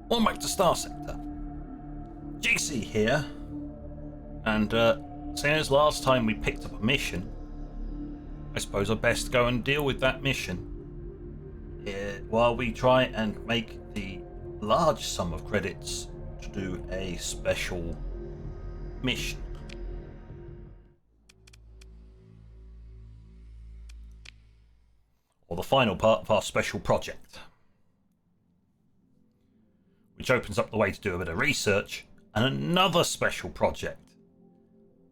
Welcome back to Starsector. GC here, and seeing as last time we picked up a mission, I suppose I'd best go and deal with that mission while we try and make the large sum of credits to do a special mission. Or the final part of our special project, which opens up the way to do a bit of research and another special project,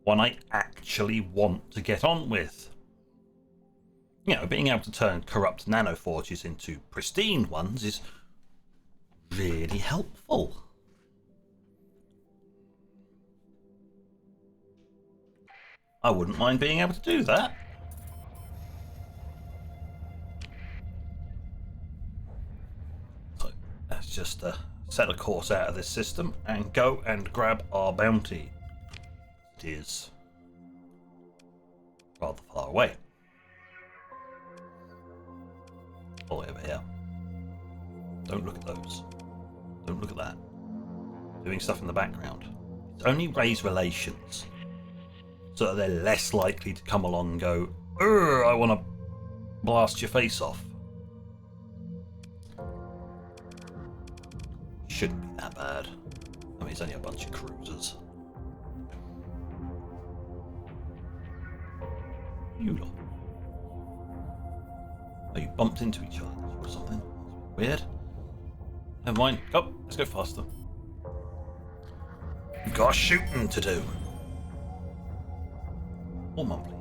one I actually want to get on with. You know, being able to turn corrupt nanoforges into pristine ones is really helpful. I wouldn't mind being able to do that. So let's just set a course out of this system and go and grab our bounty. It is rather far away. All the way over here. Don't look at those. Don't look at that. Doing stuff in the background. It's only raise relations, so that they're less likely to come along and go, I want to blast your face off. Shouldn't be that bad. I mean, it's only a bunch of cruisers. You lot. Oh, you bumped into each other or something? Weird. Never mind. Go, let's go faster. We've got shooting to do. Or mumbling.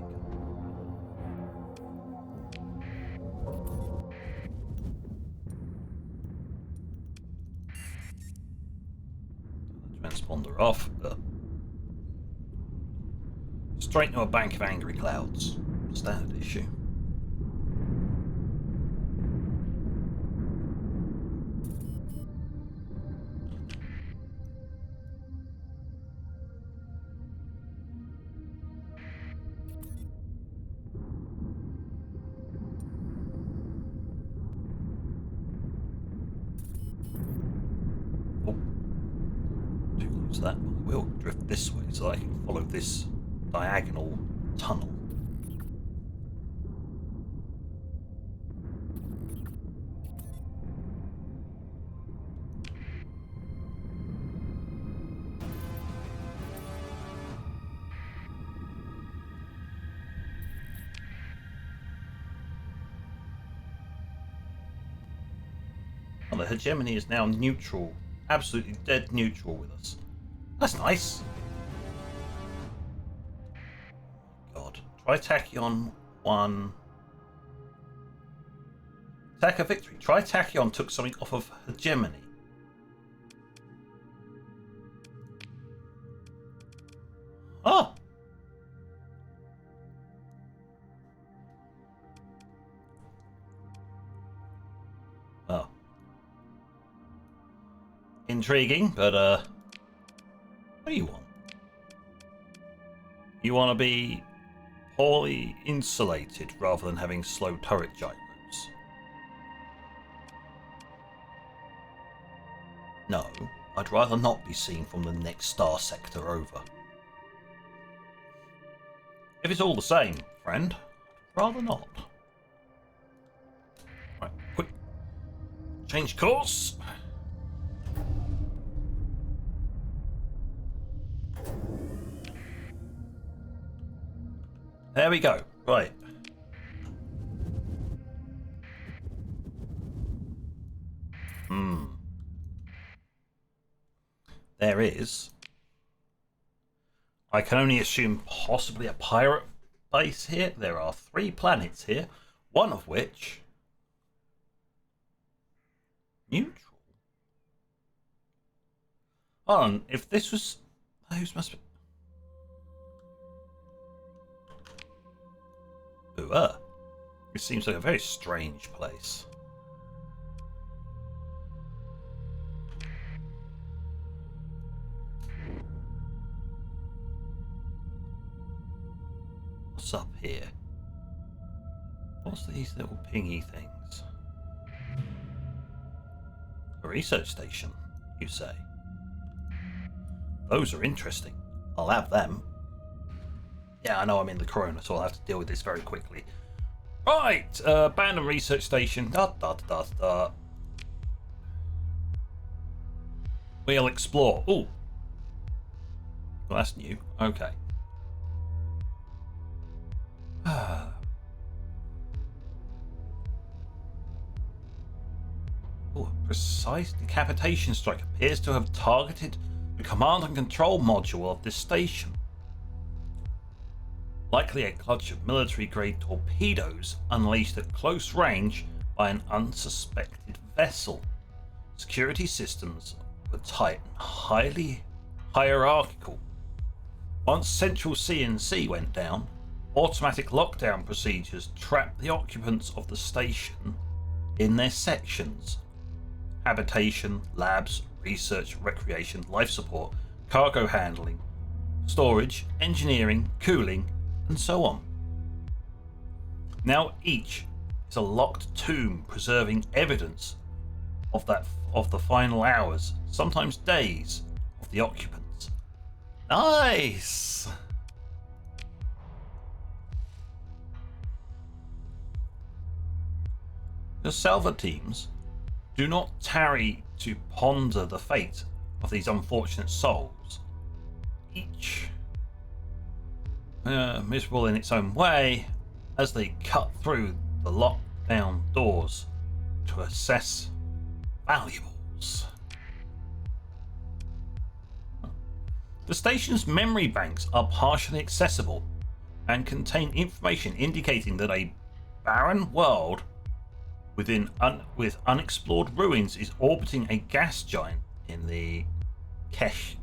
Transponder off. Straight into a bank of angry clouds. Standard issue. That I will drift this way so I can follow this diagonal tunnel. Well, the hegemony is now neutral, absolutely dead neutral with us. That's nice. God. Try Tachyon 1. Attack of victory. Try Tachyon took something off of hegemony. Oh! Oh. Intriguing, but what do you want? You want to be poorly insulated rather than having slow turret gyros. No, I'd rather not be seen from the next star sector over. If it's all the same, friend, rather not. Right, quick. Change course. There we go. Right. There is. I can only assume possibly a pirate base here. There are 3 planets here, one of which neutral. Hold on, if this was those must be. It seems like a very strange place. What's up here? What's these little pingy things? A research station. you say? Those are interesting. I'll have them. Yeah, I know I'm in the Corona, so I'll have to deal with this very quickly. Right, abandoned research station. We'll explore. Ooh. Well, that's new. Okay. Oh, a precise decapitation strike appears to have targeted the command and control module of this station. Likely a clutch of military-grade torpedoes unleashed at close range by an unsuspected vessel. Security systems were tight and highly hierarchical. Once central CNC went down, automatic lockdown procedures trapped the occupants of the station in their sections. Habitation, labs, research, recreation, life support, cargo handling, storage, engineering, cooling, and so on. Now each is a locked tomb preserving evidence of the final hours, sometimes days, of the occupants. Nice! The salva teams do not tarry to ponder the fate of these unfortunate souls. Each miserable in its own way, as they cut through the lockdown doors to assess valuables. The station's memory banks are partially accessible and contain information indicating that a barren world with unexplored ruins is orbiting a gas giant in the cache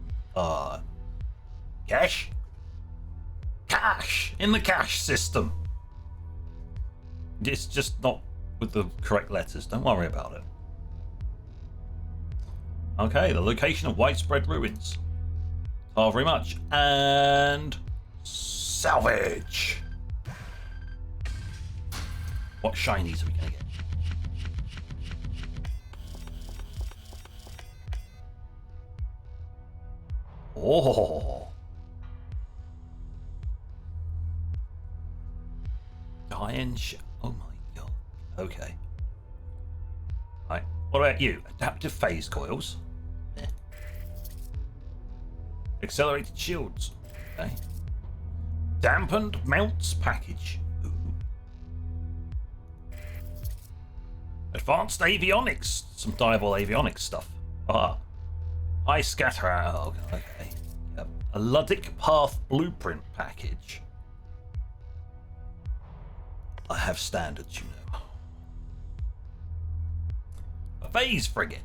in the cache system. It's just not with the correct letters. Don't worry about it. Okay, the location of widespread ruins. Oh, very much. And salvage. What shinies are we going to get? Oh. Oh my god. Okay. Right. What about you? Adaptive phase coils. Accelerated shields. Okay. Dampened mounts package. Ooh. Advanced avionics. Some diable avionics stuff. High scatter. Oh, okay. Yep. A Luddic path blueprint package. I have standards, you know. A phase frigate.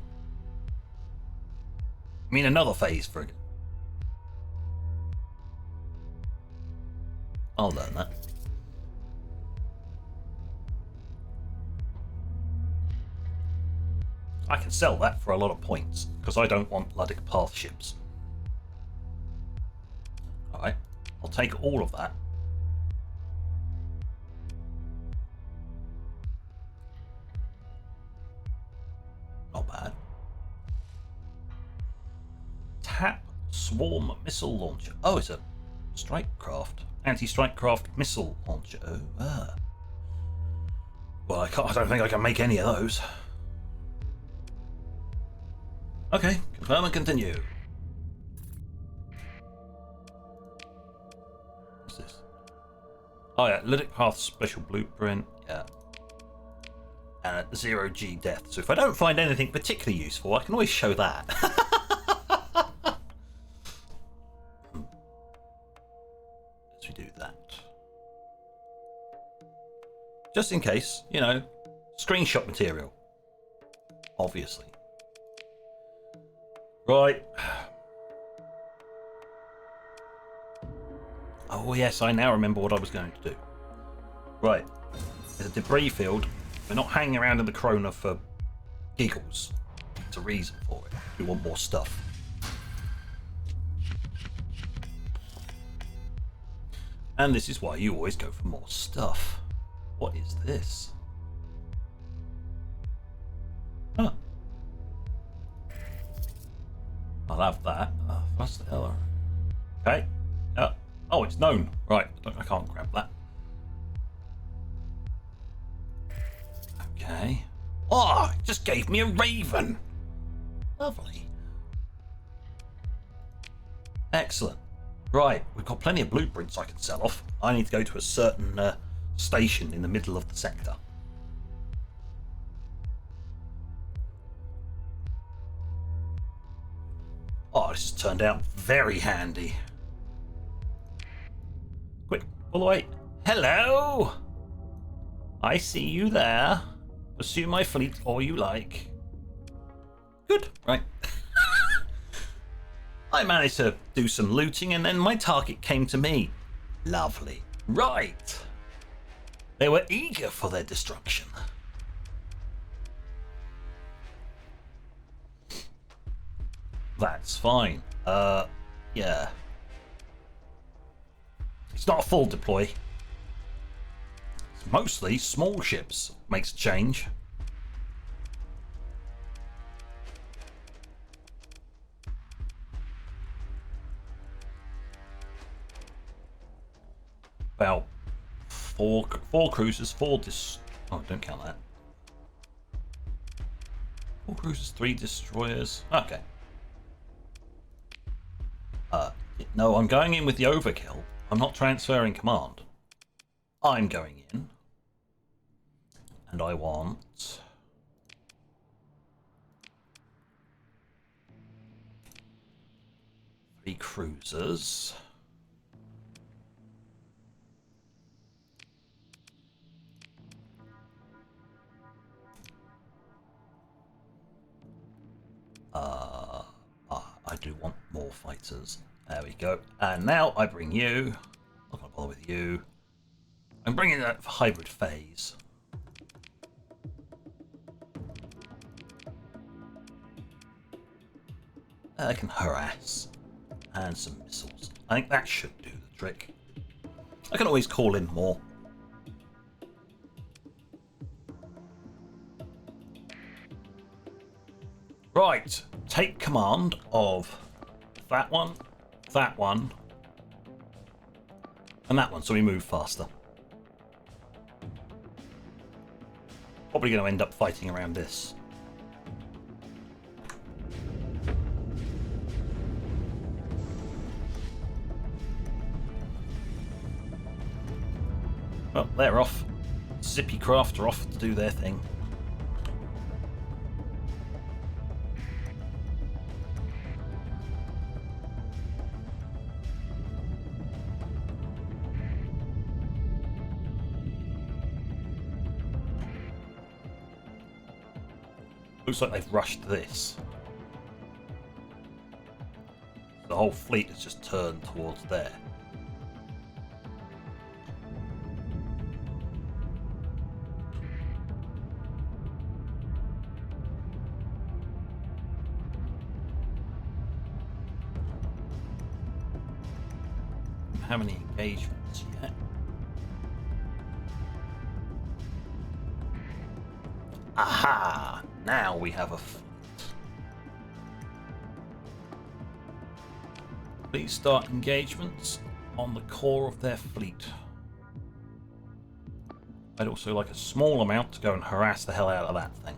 I mean, another phase frigate. I'll learn that. I can sell that for a lot of points, because I don't want Luddic path ships. Alright, I'll take all of that. Not bad. Tap Swarm Missile Launcher. Oh, it's a strike craft. Anti-strike craft missile launcher. Oh, Well, I don't think I can make any of those. Okay, confirm and continue. What's this? Oh yeah, Lydic Path Special Blueprint. Yeah. And a 0G death. So if I don't find anything particularly useful, I can always show that. As we do that. Just in case, you know, screenshot material. Obviously. Right. Oh yes, I now remember what I was going to do. Right. There's a debris field. We're not hanging around in the Corona for giggles. There's a reason for it. We want more stuff. And this is why you always go for more stuff. What is this? Huh. I'll have that. What's the hell? Okay. Oh, it's known. Right, I can't grab that. Okay. Oh, it just gave me a raven. Lovely. Excellent. Right, we've got plenty of blueprints I can sell off. I need to go to a certain station in the middle of the sector. Oh, this has turned out very handy. Quick, pull away. Hello! I see you there. Pursue my fleet all you like. Good, right. I managed to do some looting and then my target came to me. Lovely. Right. They were eager for their destruction. That's fine. Yeah. It's not a full deploy. It's mostly small ships. Makes a change. About four cruisers, oh, don't count that. 4 cruisers, 3 destroyers. Okay. No, I'm going in with the overkill. I'm not transferring command. I'm going in. And I want... three cruisers. I do want more fighters. There we go. And now I bring you. Not gonna bother with you. I'm bringing that hybrid phase. I can harass. And some missiles. I think that should do the trick. I can always call in more. Right, take command of that one, and that one, so we move faster. Probably going to end up fighting around this. Well, they're off. Zippy Craft are off to do their thing. Looks like they've rushed this. The whole fleet has just turned towards there. How many engagements yet? Aha! Now we have a fleet. Please start engagements on the core of their fleet. I'd also like a small amount to go and harass the hell out of that thing.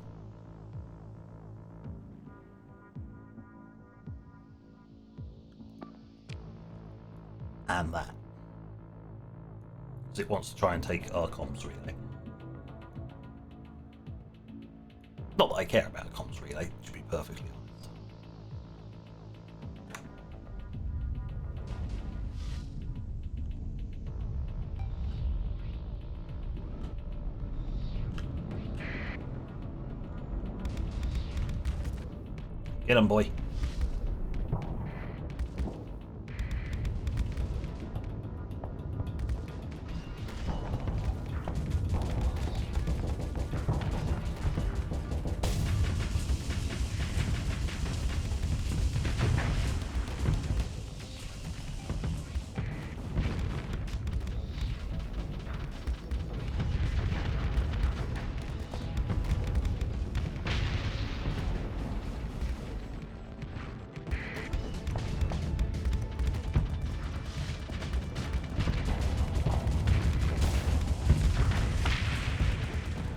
And that. Because it wants to try and take our comms relay. Not that I care about a comms relay, to be perfectly honest. Get him, boy.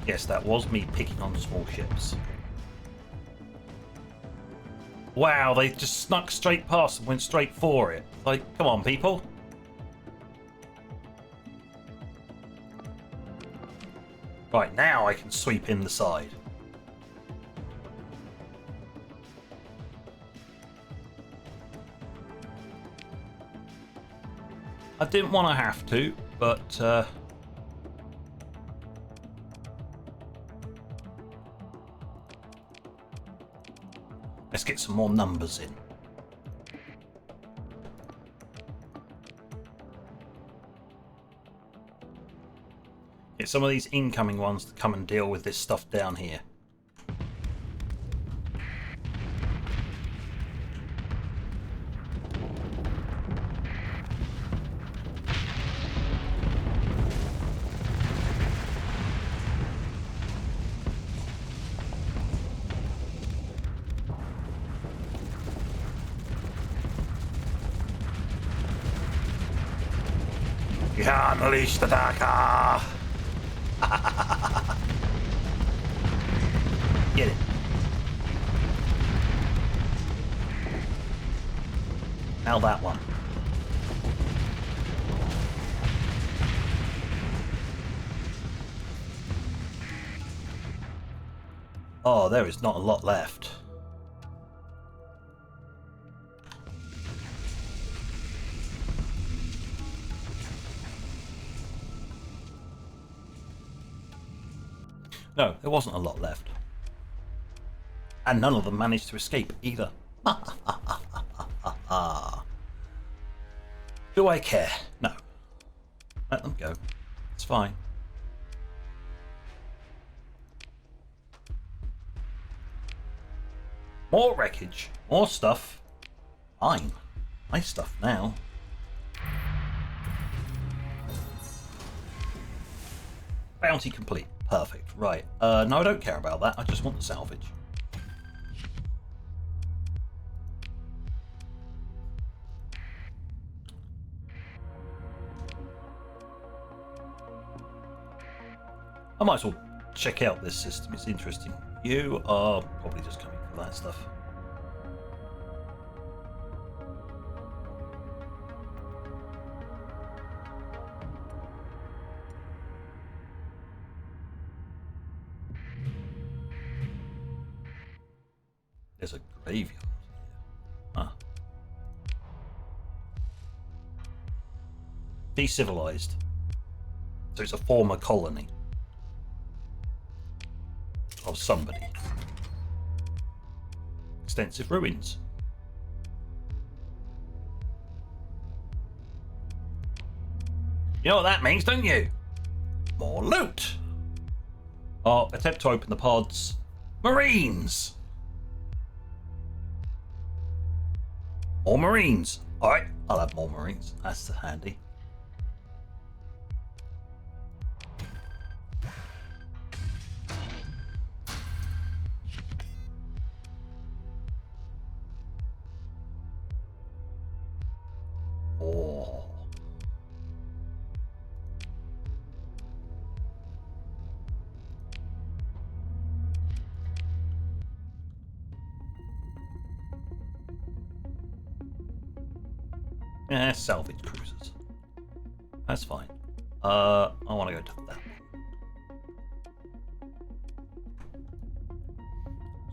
Yes, that was me picking on small ships. Wow, they just snuck straight past and went straight for it. Like, come on, people. Right, now I can sweep in the side. I didn't want to have to, but let's get some more numbers in. Get some of these incoming ones to come and deal with this stuff down here. Yeah, unleash the darker! Get it. Now that one. Oh, there is not a lot left. No, there wasn't a lot left. And none of them managed to escape either. Do I care? No. Let them go. It's fine. More wreckage. More stuff. Fine. My stuff now. Bounty complete. Perfect. Right. No, I don't care about that. I just want the salvage. I might as well check out this system. It's interesting. You are probably just coming for that stuff. There's a graveyard here. Huh. Decivilized. So it's a former colony of somebody. Extensive ruins. You know what that means, don't you? More loot. Oh, attempt to open the pods. Marines. More Marines. Alright, I'll have more Marines. That's handy. Oh. Yeah, salvage cruisers. That's fine. I want to go to that one.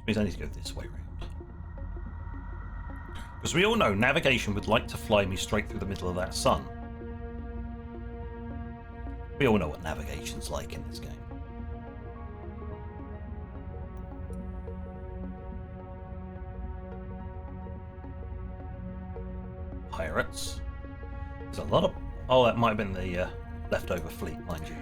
Which means I need to go this way round. Because we all know navigation would like to fly me straight through the middle of that sun. We all know what navigation's like in this game. Pirates. There's a lot of... Oh, that might have been the leftover fleet, mind you.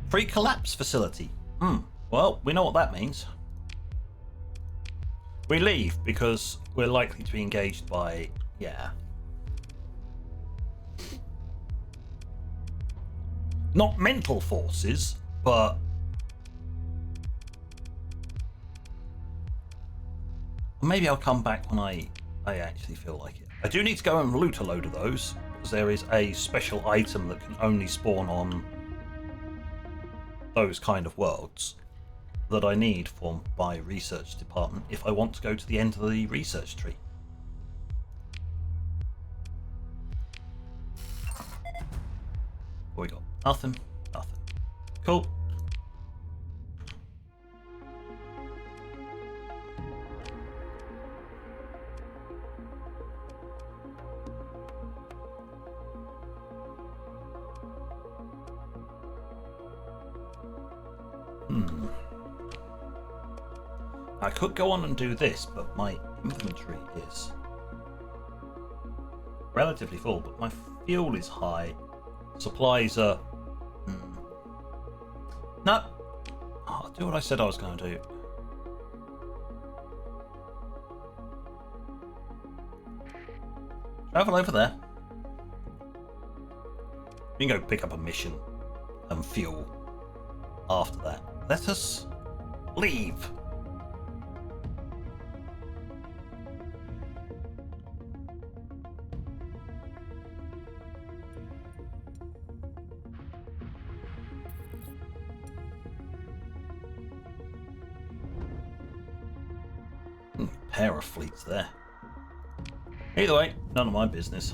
Pre-collapse facility. Well, we know what that means. We leave because we're likely to be engaged by... Yeah. Not mental forces, but Maybe I'll come back when I actually feel like it. I do need to go and loot a load of those, because there is a special item that can only spawn on those kind of worlds that I need for my research department if I want to go to the end of the research tree. What we got? Nothing. Nothing. Cool. I could go on and do this, but my inventory is relatively full, but my fuel is high. Supplies are... No! Oh, I'll do what I said I was going to do. Travel over there. We can go pick up a mission and fuel after that. Let us leave. Pair of fleets there. Either way, none of my business.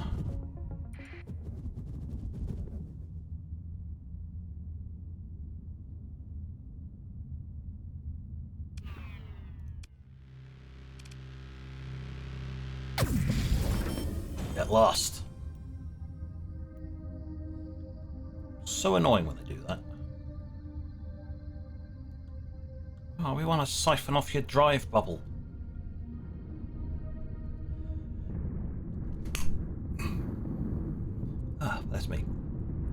At last. So annoying when they do that. Oh, we want to siphon off your drive bubble. That's me.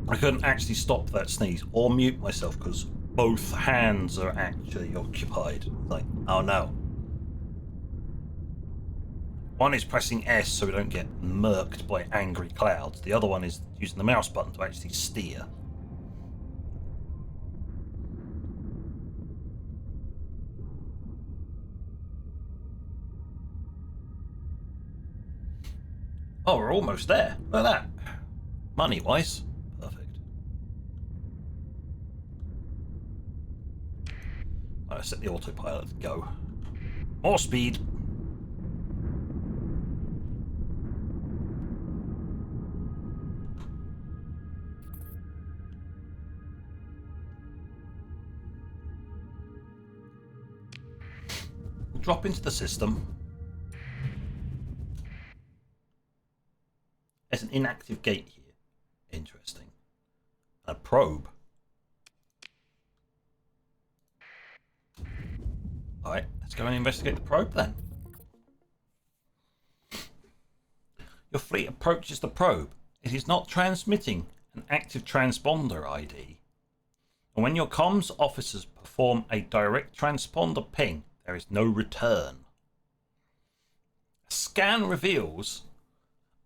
I couldn't actually stop that sneeze or mute myself because both hands are actually occupied. Like, oh no. One is pressing S so we don't get murked by angry clouds. The other one is using the mouse button to actually steer. Oh, we're almost there. Look at that. Money-wise, perfect. I set the autopilot to go. More speed. We'll drop into the system. There's an inactive gate here. Interesting. A probe. Alright, let's go and investigate the probe then. Your fleet approaches the probe. It is not transmitting an active transponder ID. And when your comms officers perform a direct transponder ping, there is no return. A scan reveals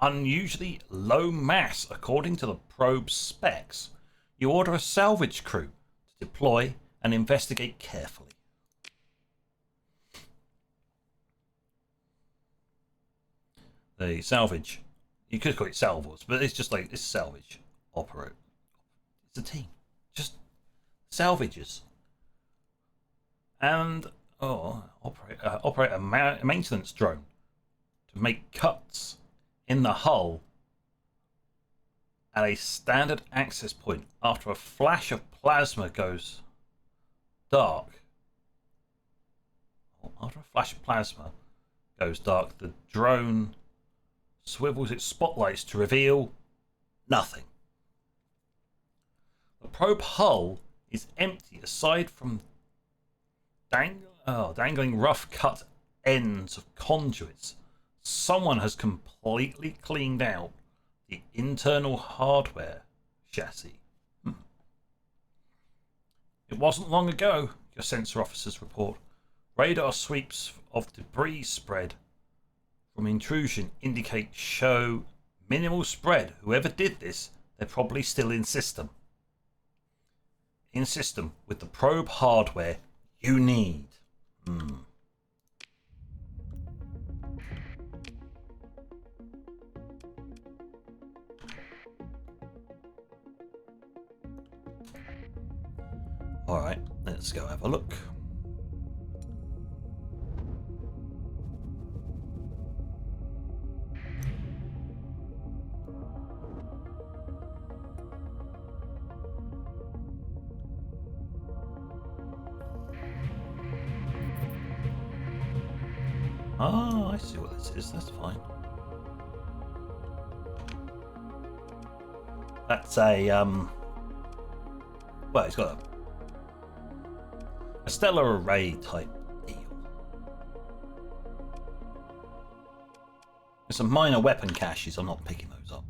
unusually low mass according to the probe's specs. You order a salvage crew to deploy and investigate carefully. The salvage, you could call it salvos, but it's just like this salvage operate. It's a team, just salvages, and operate a maintenance drone to make cuts in the hull at a standard access point. After a flash of plasma goes dark, the drone swivels its spotlights to reveal nothing. The probe hull is empty aside from dangling rough cut ends of conduits. Someone has completely cleaned out the internal hardware chassis. It wasn't long ago, your sensor officers report. Radar sweeps of debris spread from intrusion show minimal spread. Whoever did this, they're probably still in system. In system with the probe hardware you need. Alright, let's go have a look. Oh, I see what this is. That's fine. That's a well, it's got a stellar array type deal. There's some minor weapon caches. I'm not picking those up.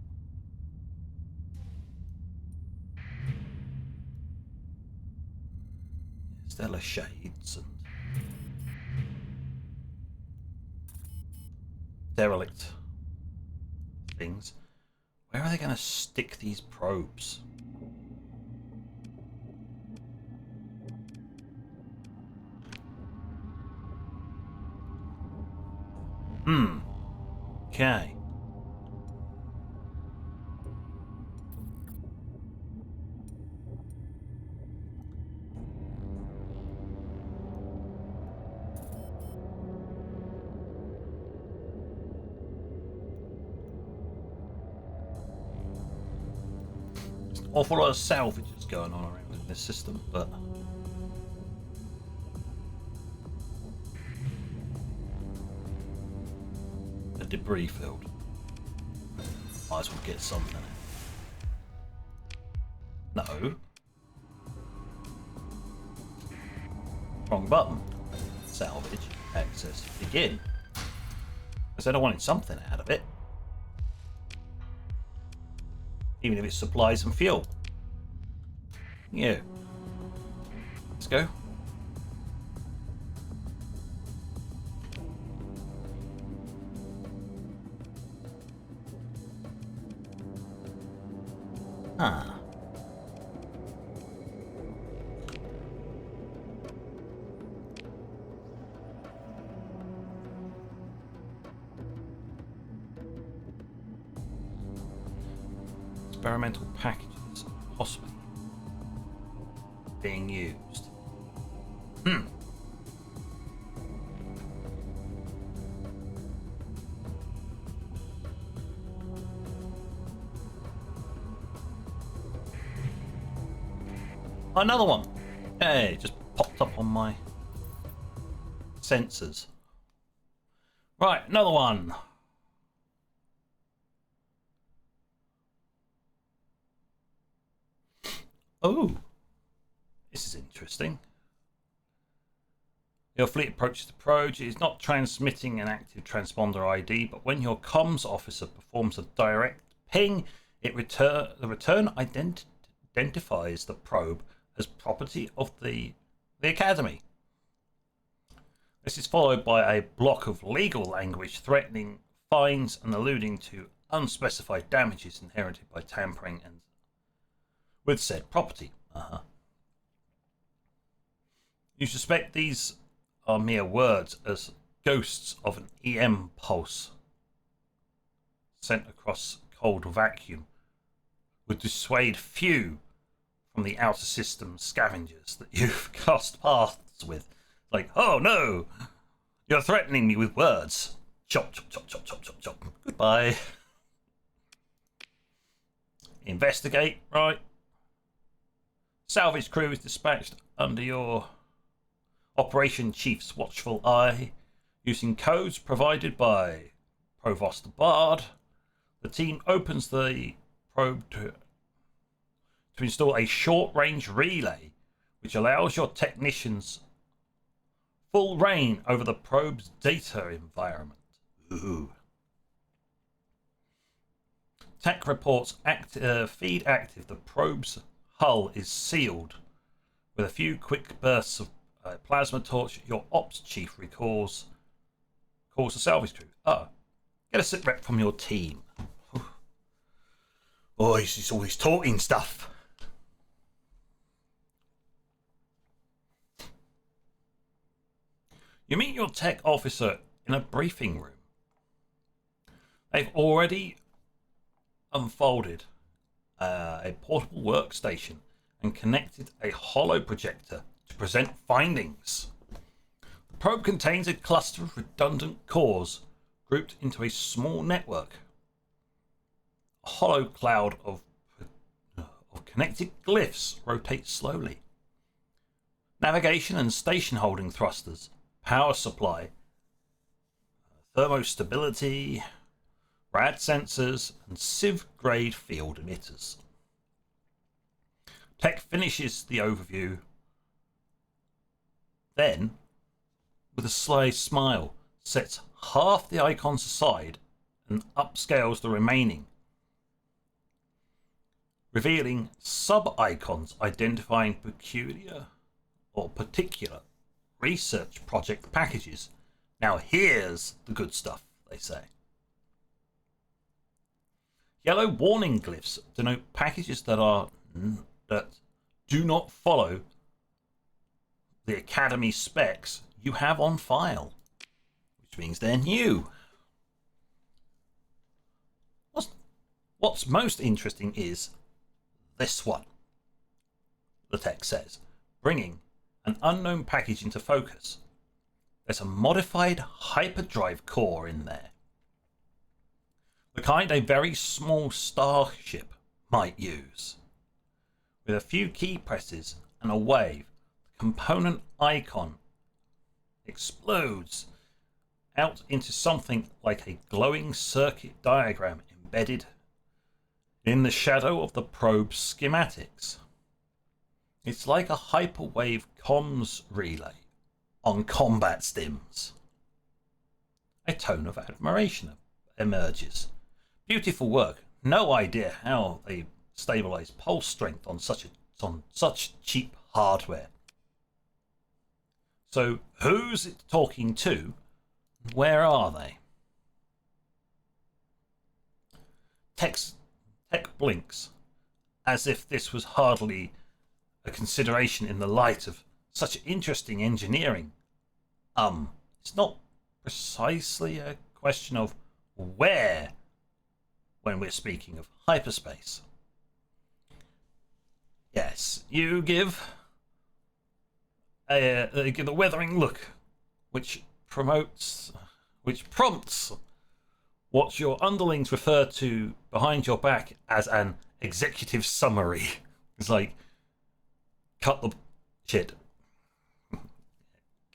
Stellar shades and derelict things. Where are they going to stick these probes? Okay. Awful lot of salvages going on around in this system, but the debris field. Might as well get something. No. Wrong button. Salvage. Access. Begin. I said I wanted something out of it. Even if it's supplies and fuel. Yeah. Let's go. Huh. Experimental packages possibly being used. Another one. Hey, just popped up on my sensors. Right, another one. Oh, this is interesting. Your fleet approaches the probe. It is not transmitting an active transponder ID, but when your comms officer performs a direct ping, the return identifies the probe as property of the Academy. This is followed by a block of legal language threatening fines and alluding to unspecified damages inherited by tampering and with said property. You suspect these are mere words, as ghosts of an EM pulse sent across cold vacuum would dissuade few from the outer system scavengers that you've crossed paths with. Like, oh no, you're threatening me with words. Chop, chop, chop, chop, chop, chop, chop. Goodbye. Investigate, right? Salvage crew is dispatched under your Operation Chief's watchful eye, using codes provided by Provost Bard. The team opens the probe to install a short-range relay, which allows your technicians full reign over the probe's data environment. Ooh. TAC reports feed active. The probe's hull is sealed. With a few quick bursts of plasma torch, your ops chief calls the salvage crew. Get a sit rep from your team. Oh, he's always talking stuff. You meet your tech officer in a briefing room. They've already unfolded a portable workstation and connected a hollow projector to present findings. The probe contains a cluster of redundant cores grouped into a small network. A hollow cloud of connected glyphs rotates slowly. Navigation and station holding thrusters, power supply, thermostability, rad sensors, and sieve-grade field emitters. Tech finishes the overview, then, with a sly smile, sets half the icons aside and upscales the remaining, revealing sub-icons identifying peculiar or particular research project packages. Now here's the good stuff, they say. Yellow warning glyphs denote packages that do not follow the Academy specs you have on file, which means they're new. What's most interesting is this one, the text says, bringing an unknown package into focus. There's a modified hyperdrive core in there. The kind a very small starship might use. With a few key presses and a wave, the component icon explodes out into something like a glowing circuit diagram embedded in the shadow of the probe's schematics. It's like a hyperwave comms relay on combat stims. A tone of admiration emerges. Beautiful work. No idea how they stabilize pulse strength on such cheap hardware. So who's it talking to? Where are they? Tech blinks, as if this was hardly a consideration in the light of such interesting engineering. It's not precisely a question of where when we're speaking of hyperspace. Yes, you give a weathering look, which prompts what your underlings refer to behind your back as an executive summary. It's like, cut the shit.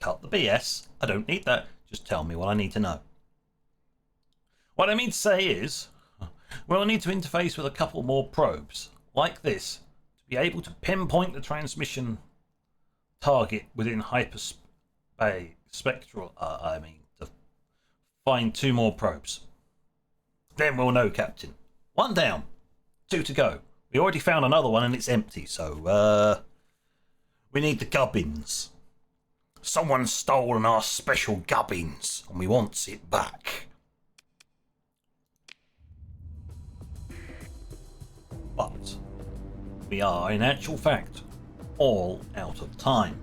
Cut the BS. I don't need that. Just tell me what I need to know. What I mean to say is, we'll need to interface with a couple more probes, like this, to be able to pinpoint the transmission target within hyperspectral. To find two more probes. Then we'll know, Captain. One down, two to go. We already found another one and it's empty, so we need the gubbins. Someone's stolen our special gubbins and we want it back. But we are, in actual fact, all out of time.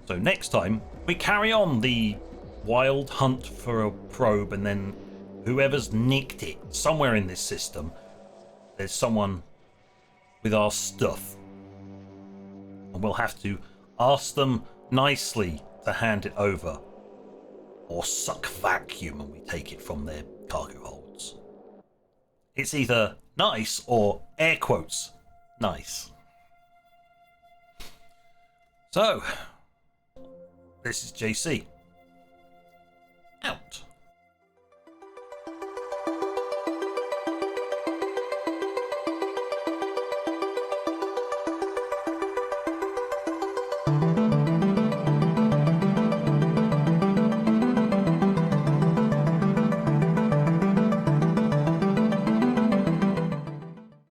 So next time, we carry on the wild hunt for a probe, and then whoever's nicked it, somewhere in this system, there's someone with our stuff. And we'll have to ask them nicely to hand it over, or suck vacuum and we take it from their cargo holds. It's either nice or, air quotes, nice. So, this is JC. Out.